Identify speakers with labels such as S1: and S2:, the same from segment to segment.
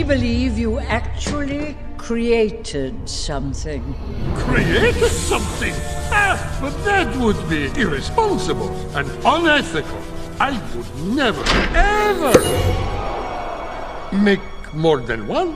S1: believe you actually created something.
S2: Create something? But that would be irresponsible and unethical. I would never, ever make more than one.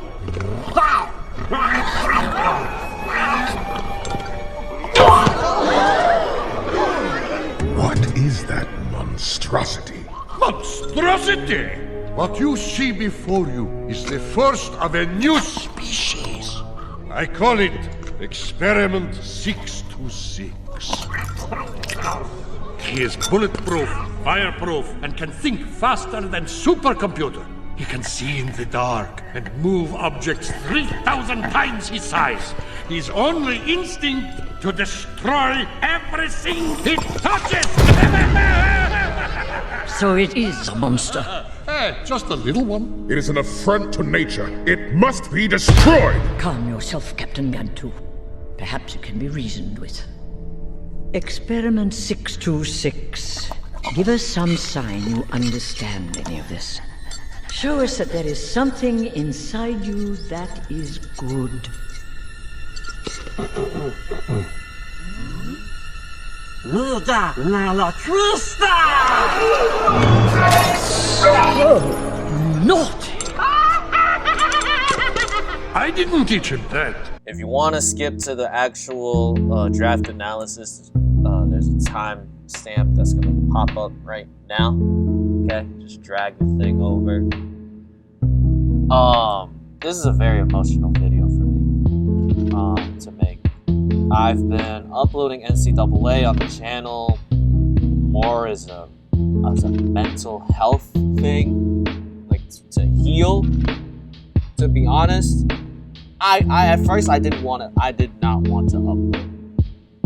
S3: What is that monstrosity?
S2: Monstrosity! What you see before you is the first of a new species. I call it Experiment 626. He is bulletproof, fireproof, and can think faster than supercomputer. He can see in the dark and move objects 3,000 times his size. His only instinct to destroy everything he touches.
S1: So it is a monster.
S2: Just a little one.
S3: It is an affront to nature. It must be destroyed!
S1: Calm yourself, Captain Gantu. Perhaps it can be reasoned with. Experiment 626. Give us some sign you understand any of this. Show us that there is something inside you that is good. Oh, naughty!
S2: I didn't teach him that.
S4: If you want to skip to the actual draft analysis, there's a time stamp that's going to pop up right now. Okay, just drag the thing over. This is a very emotional video for me to make. I've been uploading NCAA on the channel more as a mental health thing, like to heal. To be honest, I at first I did not want to upload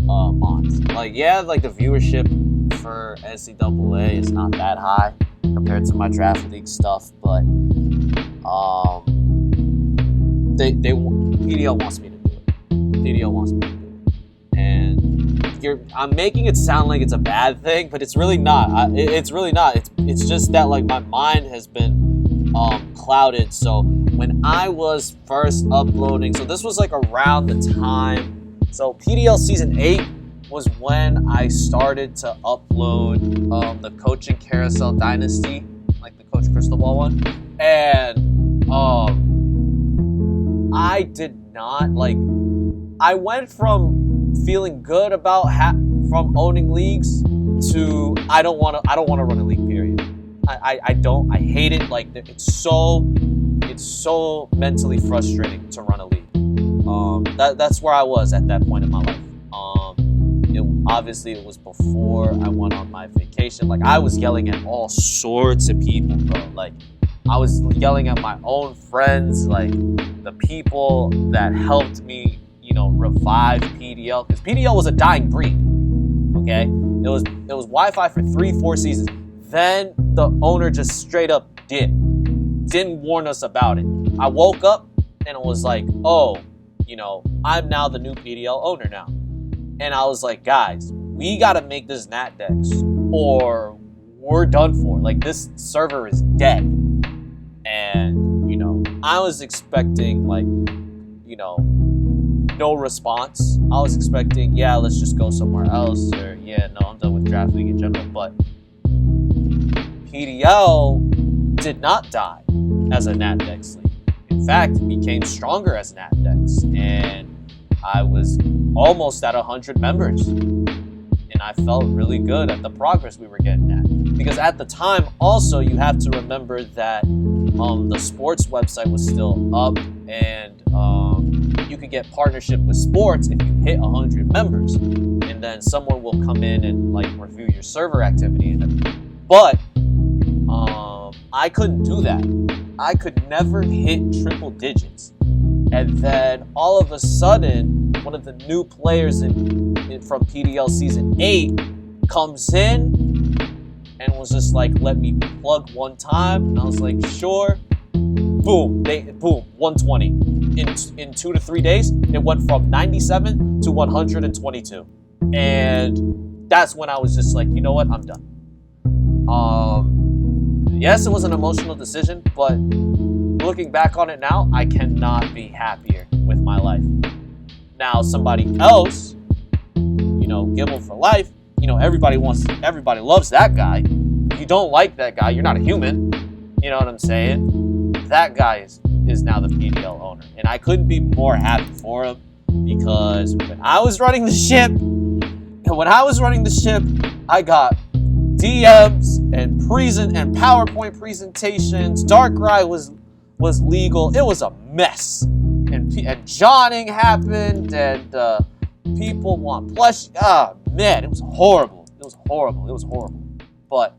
S4: mods. Like, yeah, like the viewership for NCAA is not that high compared to my draft league stuff, but PDL wants me to do it. PDL wants me to do it. And I'm making it sound like it's a bad thing, but it's really not. It's really not. It's just that, like, my mind has been clouded. So when I was first uploading, so this was like around the time, so PDL season 8 was when I started to upload the Coaching Carousel Dynasty, like the Coach Crystal Ball one, and I did not, like, I went from feeling good about from owning leagues to I don't want to run a league, period. I hate it. Like, it's so mentally frustrating to run a league. That's where I was at that point in my life. Obviously it was before I went on my vacation. Like, I was yelling at all sorts of people, bro. Like, I was yelling at my own friends, like the people that helped me, revive PDL, because PDL was a dying breed. Okay, it was Wi-Fi for 3-4 seasons. Then the owner just straight up didn't warn us about it. I woke up and it was like, oh, I'm now the new PDL owner now. And I was like, guys, we got to make this NatDex or we're done for. Like, this server is dead. And, I was expecting, like, no response. I was expecting, yeah, let's just go somewhere else. Or, yeah, no, I'm done with draft league in general. But PDL did not die as a NatDex league. In fact, it became stronger as NatDex. And I was almost at 100 members. And I felt really good at the progress we were getting at. Because at the time, also, you have to remember that the sports website was still up, and you could get partnership with sports if you hit 100 members. And then someone will come in and, like, review your server activity and everything. But I couldn't do that. I could never hit triple digits. And then all of a sudden, one of the new players from PDL Season 8 comes in and was just like, let me plug one time. And I was like, sure. Boom, 120. In 2 to 3 days, it went from 97 to 122. And that's when I was just like, you know what, I'm done. Yes, it was an emotional decision, but looking back on it now, I cannot be happier with my life. Now, somebody else, you know, Gibble for life, you know, everybody loves that guy. If you don't like that guy, you're not a human. You know what I'm saying? That guy is now the PDL owner. And I couldn't be more happy for him because when I was running the ship, I got DMs and PowerPoint presentations. Darkrai was legal. It was a mess. And Johnning happened, and people want plush. Man, it was horrible. But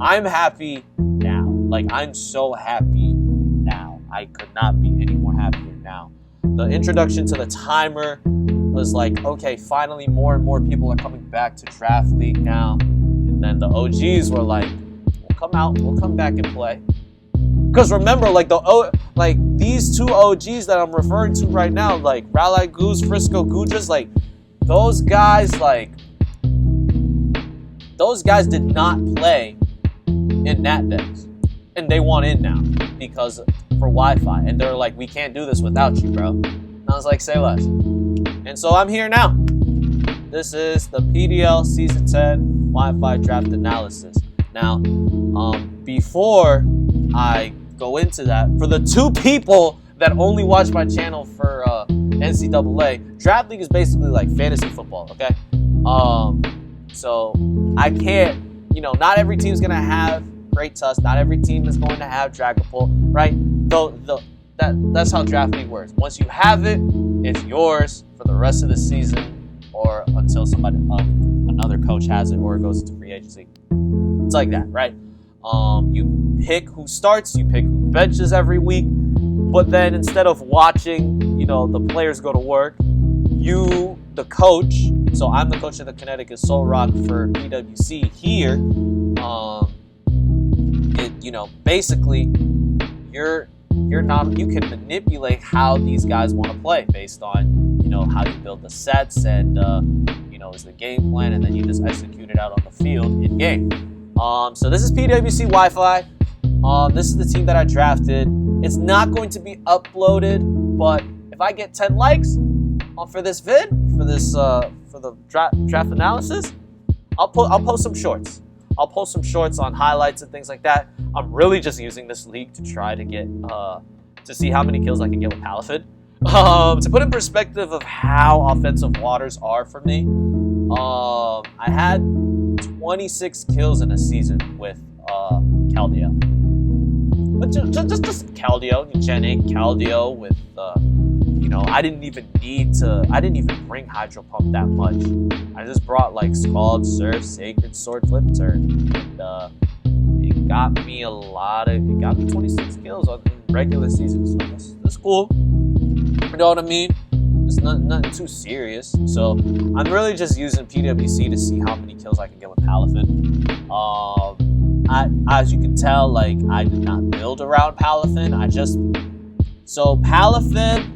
S4: I'm happy now. Like, I'm so happy now. I could not be any more happier now. The introduction to the timer was like, okay, finally more and more people are coming back to Draft League now. And then the OGs were like, we'll come back and play. Because remember, like these two OGs that I'm referring to right now, like Rally Goose, Frisco Gudras, like those guys did not play in Nat Decks. And they want in now because for Wi-Fi. And they're like, we can't do this without you, bro. And I was like, say less. And so I'm here now. This is the PDL Season 10 Wi-Fi Draft Analysis. Now, before I go into that, for the two people that only watch my channel for NCAA, Draft League is basically like fantasy football, okay? So I can't, you know, not every team's gonna have Great Tusk, not every team is going to have Dragapult, right? That's how Draft League works. Once you have it, it's yours for the rest of the season or until another coach has it or it goes into free agency. It's like that, right? You pick who starts, you pick who benches every week, but then instead of watching, you know, the players go to work, you, the coach, so I'm the coach of the Connecticut Soul Rock for PWC here, you know, basically, you can manipulate how these guys want to play based on, you know, how you build the sets and, you know, is the game plan, and then you just execute it out on the field in game. So this is PWC Wi-Fi. This is the team that I drafted. It's not going to be uploaded, but if I get 10 likes for this vid, for the draft analysis, I'll post some shorts. I'll post some shorts on highlights and things like that. I'm really just using this league to try to get to see how many kills I can get with Palafin. To put in perspective of how offensive waters are for me, I had 26 kills in a season with Keldeo. But just Keldeo, Gen 8 Keldeo with, you know, I didn't even bring Hydro Pump that much. I just brought like Scald, Surf, Sacred Sword, Flip Turn. And it got me 26 kills on the regular season. So that's cool. You know what I mean? It's nothing too serious. So I'm really just using PWC to see how many kills I can get with Palafin. As you can tell, like, I did not build around Palafin. So Palafin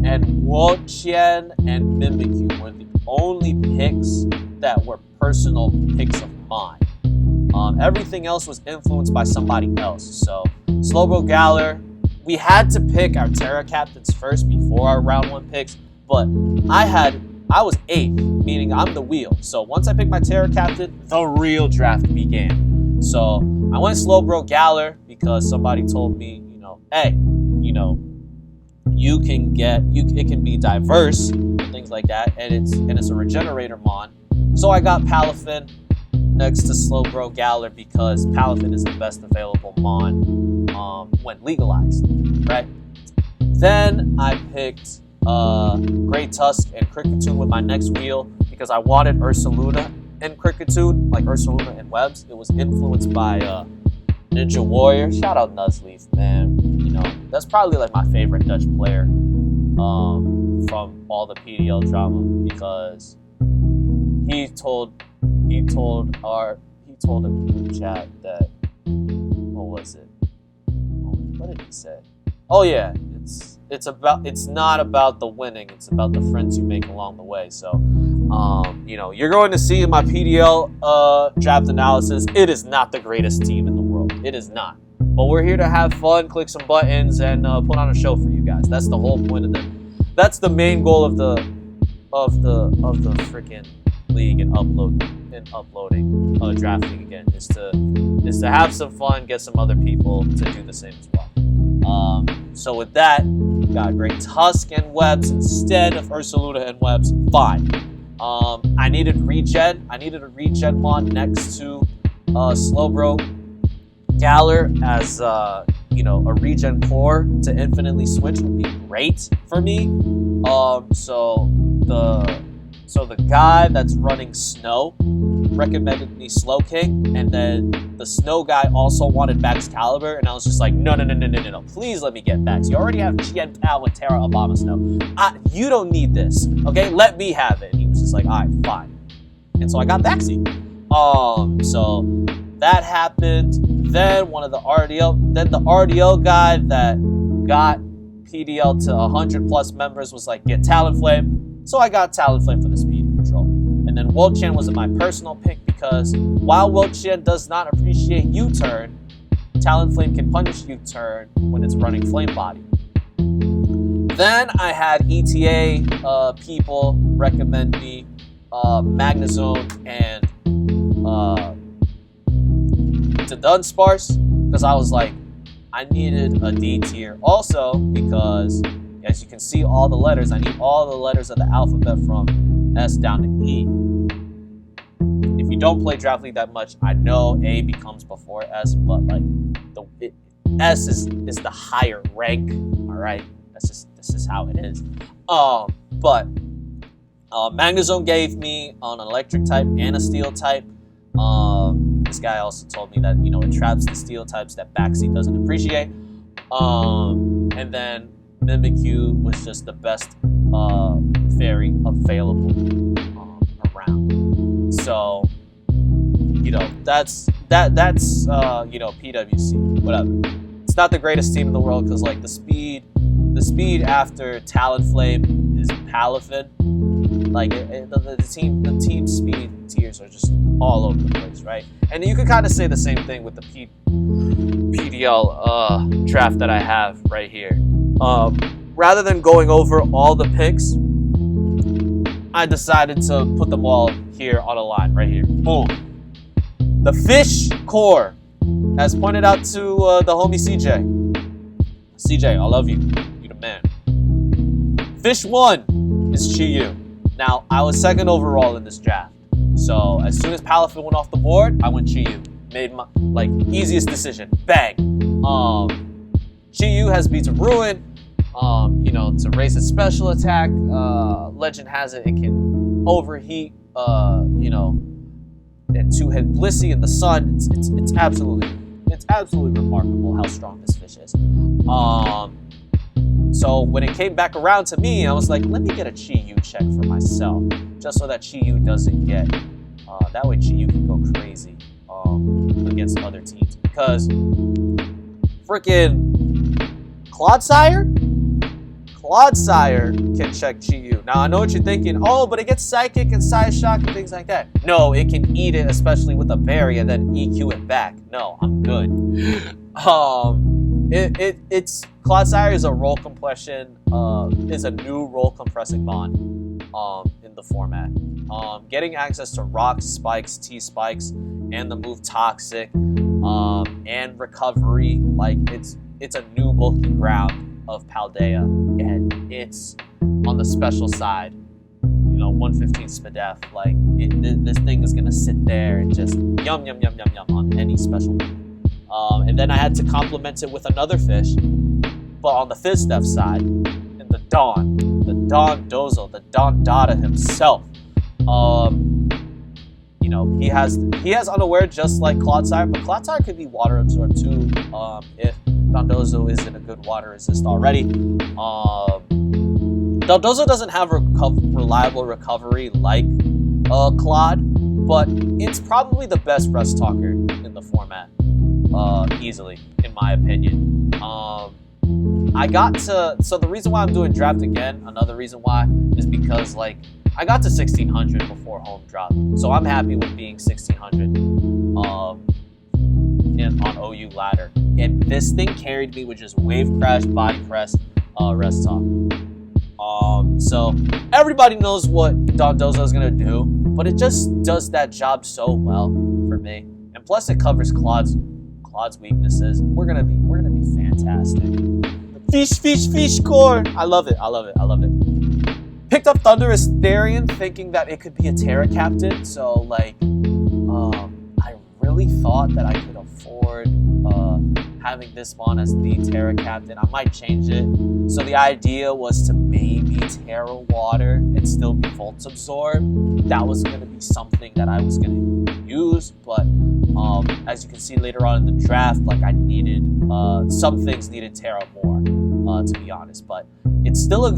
S4: and Wolchien and Mimikyu were the only picks that were personal picks of mine. Everything else was influenced by somebody else. So Slowbro Galler, we had to pick our Terra captains first before our round 1 picks, but I was 8th, meaning I'm the wheel. So once I picked my Terra captain, the real draft began. So I went Slowbro Galler because somebody told me, you know, hey, you know, it can be diverse and things like that, and it's a regenerator mon. So I got Palafin next to Slowbro Galler because Palafin is the best available mon when legalized, right? Then I picked Great Tusk and Kricketune with my next wheel because I wanted Ursaluna and Kricketune, like Ursaluna and Webs. It was influenced by Ninja Warrior. Shout out Nuzleaf, man. You know, that's probably like my favorite Dutch player from all the PDL drama because he told a group chat that, what was it? What did he say? Oh yeah, it's not about the winning, it's about the friends you make along the way. So you know, you're going to see in my PDL draft analysis, it is not the greatest team in the world. It is not. But we're here to have fun, click some buttons, and put on a show for you guys. That's the whole point of that's the main goal of the freaking league and uploading drafting again is to have some fun, get some other people to do the same as well. So with that, got great Tusk and Webs instead of Ursaluda and Webs. Fine. I needed regen. I needed a regen mod next to Slowbro Galler as a regen core to infinitely switch would be great for me. So the guy that's running Snow recommended me Slow King, and then the Snow guy also wanted Bax Caliber, and I was just like, no, please let me get Bax. You already have Chien Pal with Terra Obama Snow. You don't need this, okay? Let me have it. And he was just like, all right, fine. And so I got Baxi. So that happened. Then the RDL guy that got PDL to 100 plus members was like, get Talonflame. So I got Talonflame for the speed control. And then Wiltshire was my personal pick because while Wiltshire does not appreciate U-turn, Talonflame can punish U-turn when it's running Flame Body. Then I had ETA people recommend me Magnezone and to Dunsparce because I was like, I needed a D tier also because as you can see all the letters, I need all the letters of the alphabet from S down to E. If you don't play Draft League that much, I know A becomes before S, but like S is the higher rank. All right, this is how it is. But Magnezone gave me an electric type and a steel type. This guy also told me that it traps the steel types that Baxi doesn't appreciate. And then Mimikyu was just the best fairy available around. So that's PWC, whatever. It's not the greatest team in the world because like the speed after Talonflame is Palafin. Like the team speed tiers are just all over the place, right? And you could kind of say the same thing with the PDL draft that I have right here. Rather than going over all the picks, I decided to put them all here on a line right here. Boom. The Fish Core, as pointed out to the homie CJ. CJ, I love you. You the man. Fish 1 is Chi-Yu. Now, I was second overall in this draft. So, as soon as Palafin went off the board, I went Chi-Yu. Made my, easiest decision. Bang. Chi-Yu has beats Ruin. To raise its special attack. Legend has it can overheat, and 2-hit Blissey in the sun. It's absolutely remarkable how strong this fish is. So when it came back around to me, I was like, let me get a Chi-Yu check for myself, just so that Chi-Yu doesn't get, that way Chi-Yu can go crazy against other teams. Because freaking Clodsire can check Chi-Yu. Now I know what you're thinking, oh, but it gets Psychic and Side Shock and things like that. No, it can eat it, especially with a berry, and then EQ it back. No, I'm good. It's Clodsire is a roll compression, is a new roll compressing mon in the format. Getting access to Rocks, Spikes, T-Spikes, and the move Toxic, and Recovery, it's a new bulky ground of Paldea, and it's on the special side, 115 Spadef, this thing is gonna sit there and just yum on any special move. And then I had to complement it with another fish, but on the Fizdef side, and the Don Dozo, the Don Dada himself. He has Unaware just like Clodsire, but Clodsire could be water absorbed too if Dondozo is in a good water resist already. Dondozo doesn't have reliable recovery like Claude, but it's probably the best rest talker in the format, easily, in my opinion. So the reason why I'm doing draft again, another reason why, is because I got to 1600 before home drop, so I'm happy with being 1600. on OU ladder. And this thing carried me with just wave crash, body press, rest talk. So everybody knows what Dondozo is going to do, but it just does that job so well for me. And plus it covers Claude's weaknesses. We're gonna be fantastic. Fish core. I love it. Picked up Thunderous Therian thinking that it could be a Terra captain. So like, I really thought that I could afford having this spawn as the Terra captain. I might change it. So the idea was to maybe Terra Water and still be Volt Absorb. That was gonna be something that I was gonna use, but as you can see later on in the draft, like I needed some things needed Terra more, to be honest. But it's still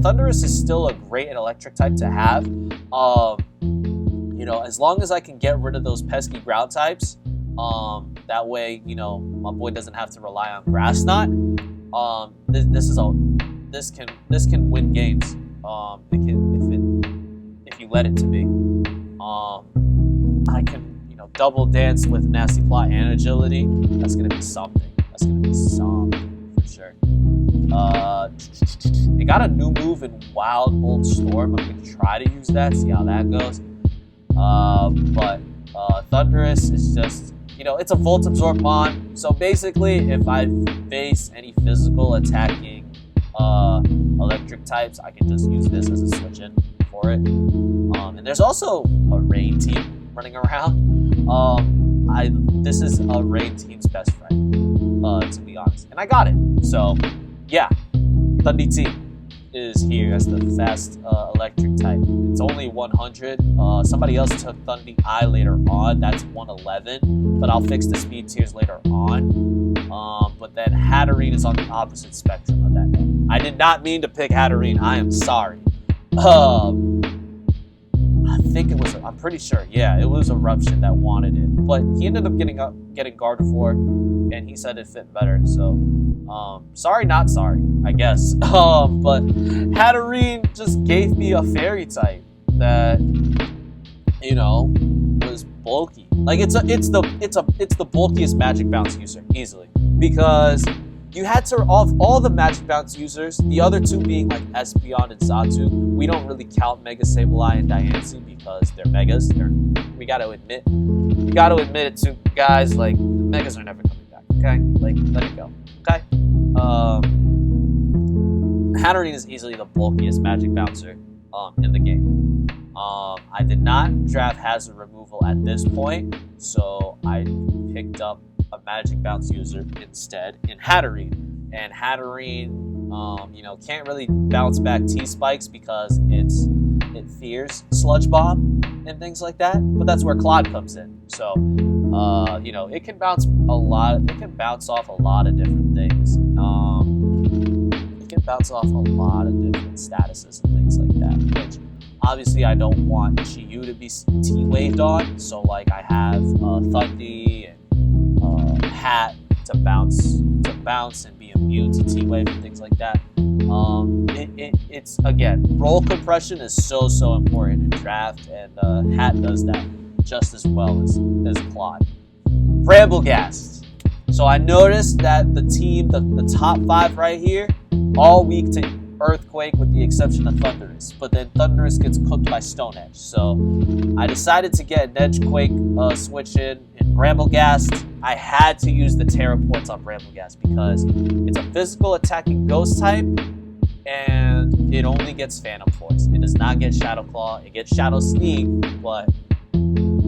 S4: Thunderous is still a great electric type to have. You know, as long as I can get rid of those pesky ground types, that way, you know, my boy doesn't have to rely on Grass Knot. This can win games. If you let it to be. I can, you know, double dance with Nasty Plot and Agility. That's gonna be something. For sure. They got a new move in Wild Bolt Storm. I'm gonna try to use that, see how that goes. But Thunderous is just, you know, it's a Volt Absorb mon. So basically, if I face any physical attacking electric types, I can just use this as a switch in for it. And there's also a Rain team running around. This is a Rain team's best friend, to be honest. And I got it. So, yeah. Thundy T is here as the fast electric type. It's only 100. Somebody else took Thundy I later on. That's 111. But I'll fix the speed tiers later on. But then Hatterene is on the opposite spectrum of that. I did not mean to pick Hatterene. I am sorry. I'm pretty sure, yeah, it was Eruption that wanted it. But he ended up getting Gardevoir, and he said it fit better, so sorry, not sorry, I guess. But Hatterene just gave me a fairy type that, you know, was bulky. Like it's the bulkiest Magic Bounce user, easily. Because you had to off all the Magic Bounce users, the other two being like Espeon and Xatu. We don't really count Mega Sableye and Diancie because they're Megas. We gotta admit it too, guys. Like, Megas are never coming back, okay? Like, let it go, okay? Hatterene is easily the bulkiest Magic Bouncer in the game. I did not draft Hazard Removal at this point, so I picked up a Magic Bounce user instead in Hatterene. And Hatterene, you know, can't really bounce back T-Spikes because it fears Sludge Bomb and things like that. But that's where Claude comes in. So, you know, it can bounce off a lot of different things. It can bounce off a lot of different statuses and things like that. Which obviously I don't want Chi-Yu to be T-waved on. So like I have Thundy and Hat to bounce and be immune to T-Wave and things like that. It's again, roll compression is so important in draft, and Hat does that just as well as Claude. Bramblegast. So I noticed that the team, the top 5 right here, all weak to Earthquake with the exception of Thunderous, but then Thunderous gets cooked by Stone Edge. So I decided to get an Edgequake switch in Bramblegast. I had to use the Terra points on Bramblegast because it's a physical attacking ghost type and it only gets Phantom Force. It does not get Shadow Claw. It gets Shadow Sneak, but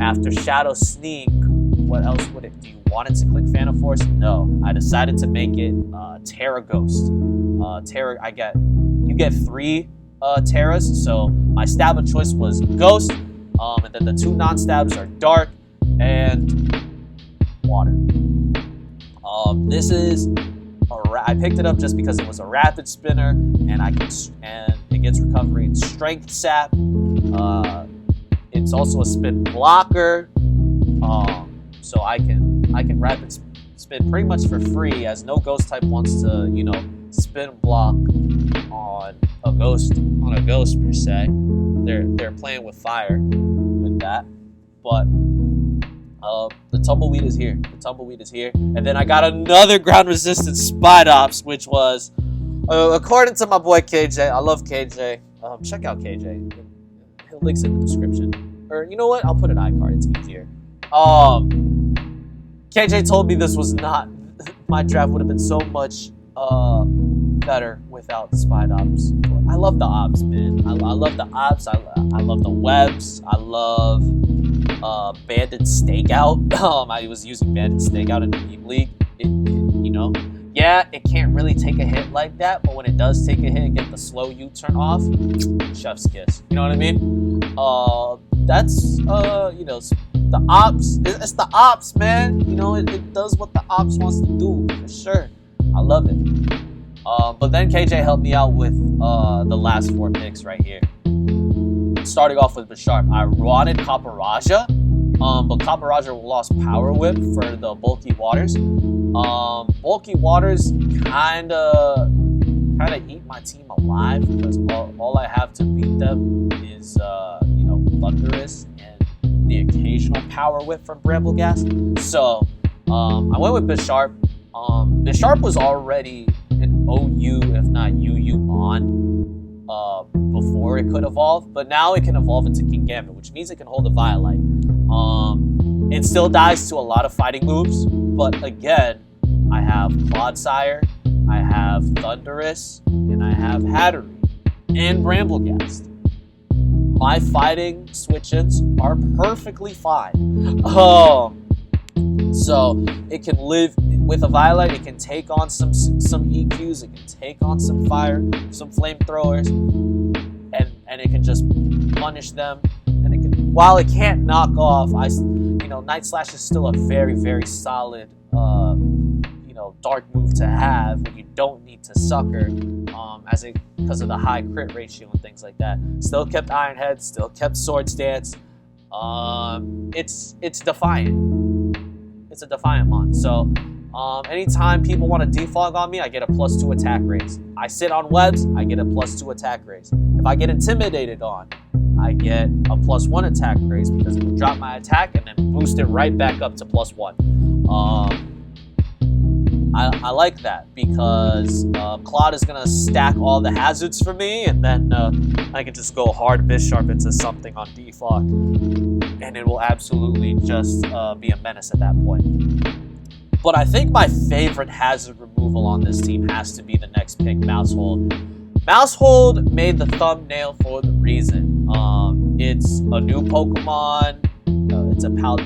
S4: after Shadow Sneak, what else would it do? You want it to click Phantom Force? No. I decided to make it Terra Ghost. Terra, you get 3 Terras, so my stab of choice was Ghost, and then the 2 non-stabs are Dark and Water. This is I picked it up just because it was a rapid spinner, and it gets recovery and strength sap. It's also a spin blocker, so I can rapid spin pretty much for free, as no ghost type wants to, you know, spin block on a ghost per se. They're playing with fire with that, but The tumbleweed is here. The tumbleweed is here. And then I got another ground resistance Spite Ops, which was, according to my boy KJ, I love KJ. Check out KJ. He'll links in the description. Or you know what? I'll put an iCard. It's easier. KJ told me this was not. My draft would have been so much better without Spite Ops. I love the ops, man. I love the ops. I love the webs. I love Bandit Stakeout. I was using Bandit Stakeout in the Meme League. You know, yeah, it can't really take a hit like that, but when it does take a hit and get the slow U-turn off, chef's kiss. You know what I mean? That's you know, the ops. It's the ops, man. You know, it does what the ops wants to do for sure. I love it. But then KJ helped me out with the last 4 picks right here. Starting off with Bisharp, I wanted Kaparaja, but Kaparaja lost Power Whip for the Bulky Waters. Bulky Waters kind of eat my team alive because all I have to beat them is you know, Thunderous and the occasional Power Whip from Brambleghast. So I went with Bisharp. Bisharp was already an OU, if not UU Mon, before it could evolve, but now it can evolve into Kingambit, which means it can hold a Violite. It still dies to a lot of fighting moves, but again, I have Clodsire, I have Thunderous, and I have Hattery, and Brambleghast. My fighting switch-ins are perfectly fine. So it can live with a Violite. It can take on some EQs. It can take on some fire, some flamethrowers, and it can just punish them. And it can, while it can't knock off, you know, Night Slash is still a very, very solid, you know, dark move to have when you don't need to sucker, because of the high crit ratio and things like that. Still kept Iron Head. Still kept Sword Stance. It's defiant. It's a defiant mon. So anytime people want to defog on me, I get a +2 attack raise. I sit on webs, I get a +2 attack raise. If I get intimidated on, I get a +1 attack raise because it will drop my attack and then boost it right back up to +1. I like that because Claude is going to stack all the hazards for me, and then I can just go hard Bisharp into something on defog, and it will absolutely just be a menace at that point. But I think my favorite hazard removal on this team has to be the next pick, Mousehold. Mousehold made the thumbnail for the reason. It's a new Pokemon.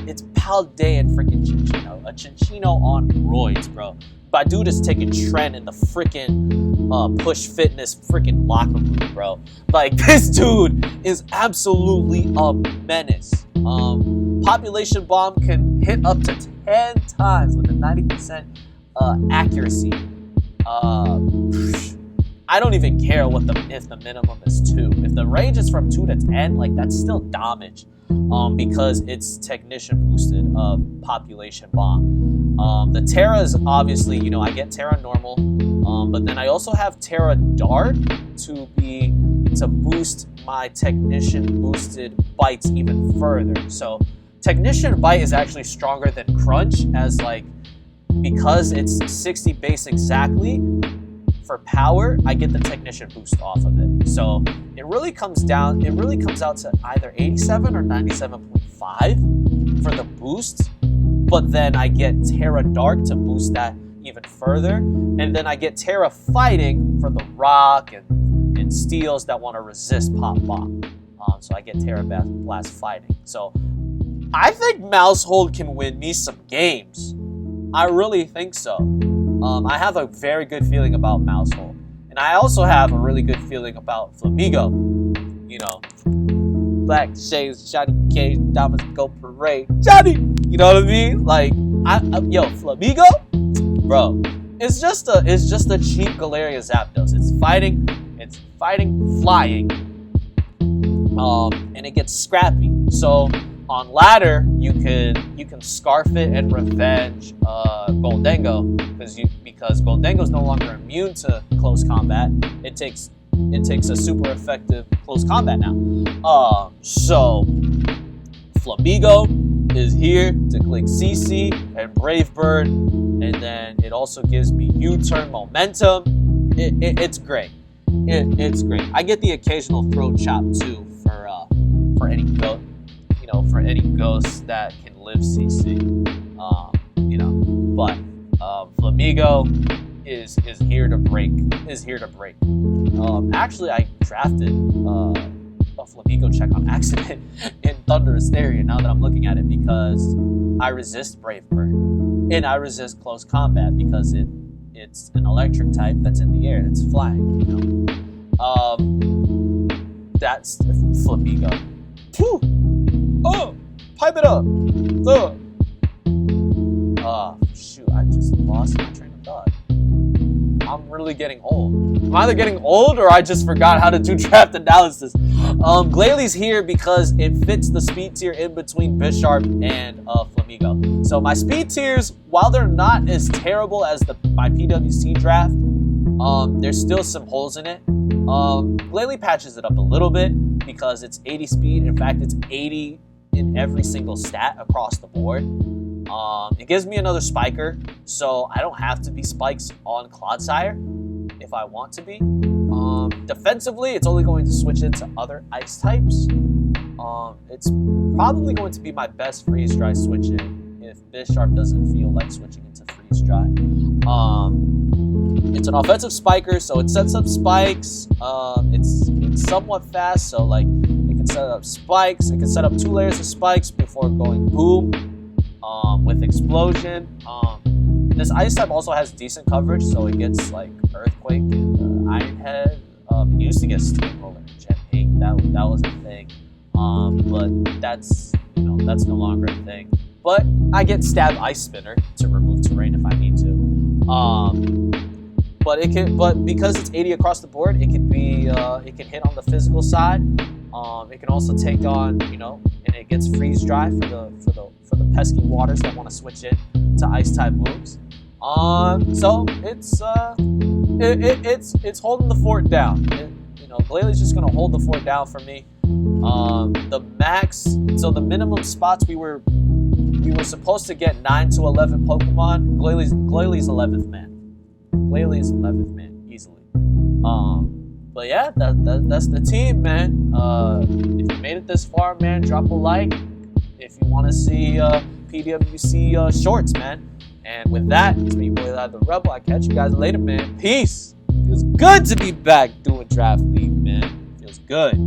S4: It's Paldean freaking Chinchino. A Chinchino on roids, bro. But dude is taking trend in the freaking push fitness freaking locker room, bro. Like, this dude is absolutely a menace. Population Bomb can hit up to 10 times with a 90% accuracy. I don't even care if the minimum is 2. If the range is from 2 to 10, like, that's still damage. Because it's technician boosted Population Bomb. The Terra is obviously, you know, I get Terra normal, but then I also have Terra Dark to boost my technician boosted bites even further. So technician bite is actually stronger than Crunch, as like, because it's 60 base exactly for power, I get the technician boost off of it. So it really comes out to either 87 or 97.5 for the boost, but then I get Terra Dark to boost that even further, and then I get Terra Fighting for the rock and steels that want to resist Pop Bomb. So I get Terra Blast Fighting. So I think Mousehold can win me some games. I really think so. I have a very good feeling about Mousehold. And I also have a really good feeling about Flamigo. You know, Black Shades, Johnny Cage, Diamonds Go Parade, Johnny! You know what I mean? Like, Flamigo? Bro, it's just a cheap Galeria Zapdos. It's fighting, flying, and it gets scrappy. So on ladder, you can scarf it and revenge Goldengo because Goldengo is no longer immune to close combat. It takes a super effective close combat now. So Flamigo, is here to click CC and Brave Bird, and then it also gives me U-turn momentum. It's great. It's great. I get the occasional throat chop too for any ghost, for any ghosts that can live CC. But Flamigo is here to break. Actually, I drafted a Flamigo check on accident in Thunder Hysteria. Now that I'm looking at it, because I resist Brave Bird and I resist close combat because it's an electric type that's in the air, that's flying. That's Flamigo. Whew. Oh, pipe it up. Shoot, I just lost my train of thought. I'm really getting old. I'm either getting old or I just forgot how to do draft analysis. Glalie here because it fits the speed tier in between Bisharp and Flamigo. So my speed tiers, while they're not as terrible as my PWC draft, there's still some holes in it. Glalie patches it up a little bit because it's 80 speed. In fact, it's 80 in every single stat across the board. It gives me another spiker, so I don't have to be spikes on Clodsire if I want to be. Defensively, it's only going to switch into other ice types. It's probably going to be my best freeze dry switch in if Bisharp doesn't feel like switching into freeze dry. It's an offensive spiker, so it sets up spikes. It's somewhat fast, so like it can set up spikes. It can set up 2 layers of spikes before going boom. With explosion. This ice type also has decent coverage, so it gets like Earthquake and Iron Head. It used to get Steamroller in Gen 8. That was a thing. But that's no longer a thing. But I get Stab Ice Spinner to remove terrain if I need to. But because it's 80 across the board, it can hit on the physical side. It can also take on, and it gets freeze dry for the pesky waters that want to switch it to ice type moves. So it's holding the fort down. Glalie just gonna hold the fort down for me. The minimum spots we were supposed to get 9 to 11 Pokemon. Glalie 11th man. Glalie is 11th man easily. But yeah, that's the team, man. If you made it this far, man, drop a like. If you want to see PWC shorts, man. And with that, it's me, Boy the Rebel. I catch you guys later, man. Peace. Feels good to be back doing Draft League, man. Feels good.